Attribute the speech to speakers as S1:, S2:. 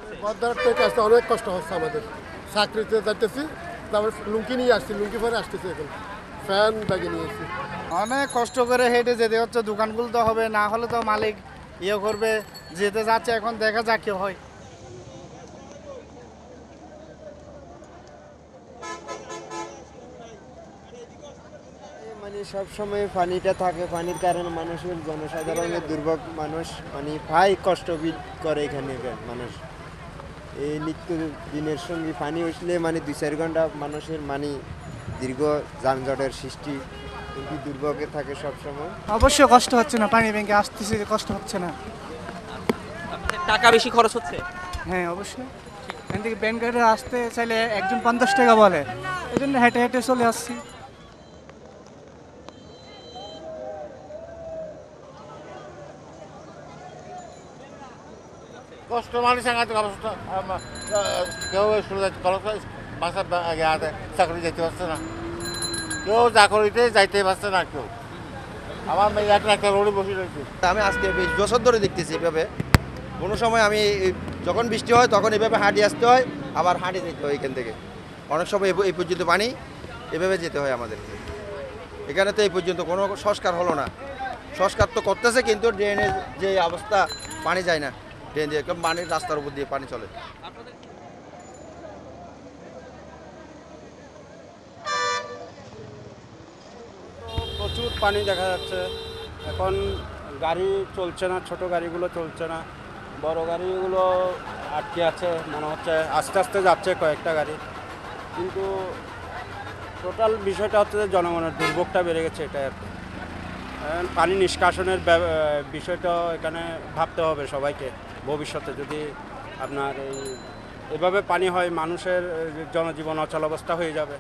S1: হচ্ছে?
S2: পদ্মার থেকে আসতে অনেক কষ্ট হচ্ছে আমাদের। চাকরিতে যাইতেছি, তারপরে লুঙ্গি নিয়ে আসছি, লুঙ্গি পরে আসতেছি এখন, ফ্যান ব্যাগে নিয়েছি।
S3: অনেক কষ্ট করে হেঁটে যেতে হচ্ছে, দোকান খুলতে হবে, না হলে তো মালিক ইয়ে করবে। যেতে যাচ্ছে, এখন দেখা যাক কি হয়।
S4: মানে সবসময় পানিটা থাকে, পানির কারণে মানুষের জনসাধারণের দুর্ভোগ, মানুষ মানে ভাই কষ্ট করে এখানে মানুষ। এই নিত্য দিনের সঙ্গে পানি উঠলে মানে 2-4 ঘন্টা মানুষের মানে দীর্ঘ যানজটের সৃষ্টি, কিন্তু দুর্ভোগে থাকে সবসময়।
S3: অবশ্যই কষ্ট হচ্ছে না, পানি ব্যাংকে আসতেছে, কষ্ট হচ্ছে না।
S1: আপনাদের টাকা বেশি খরচ হচ্ছে?
S3: হ্যাঁ অবশ্যই। এখান থেকে ব্যাংকে আসতে চাইলে একজন 50 টাকা বলে, এই জন্য হেঁটে হেঁটে চলে আসছি।
S5: কষ্ট মানে সাংঘাতিক অবস্থা। কেউ স্কুলে বাসার চাকরি যেতে পারছে না, কেউ চাকরিতে যাইতে পারছে না কেউ। আমার মেয়ে একটা রোডে বসে রয়েছে।
S6: আমি আজকে 20 বছর ধরে দেখতেছি এভাবে। কোনো সময় আমি যখন বৃষ্টি হয় তখন এভাবে হাঁটি আসতে হয়, আবার হাঁটি যেতে হয় এখান থেকে। অনেক সময় এই পর্যন্ত পানি, এভাবে যেতে হয় আমাদেরকে। এখানে তো এই পর্যন্ত কোনো সংস্কার হলো না। সংস্কার তো করতেছে, কিন্তু ড্রেনের যে অবস্থা, পানি যায় না ড্রেন দিয়ে, পানির রাস্তার উপর দিয়ে পানি চলে।
S7: প্রচুর পানি দেখা যাচ্ছে। এখন গাড়ি চলছে না, ছোট গাড়িগুলো চলছে না, বড় গাড়িগুলো আটকে আছে মনে হচ্ছে, আস্তে আস্তে যাচ্ছে কয়েকটা গাড়ি। কিন্তু টোটাল বিষয়টা হচ্ছে যে জনগণের দুর্ভোগটা বেড়ে গেছে, এটাই আর কি। পানি নিষ্কাশনের বিষয়টা এখানে ভাবতে হবে সবাইকে। ভবিষ্যতে যদি আপনার এভাবে পানি হয়, মানুষের জনজীবন অচল অবস্থা হয়ে যাবে।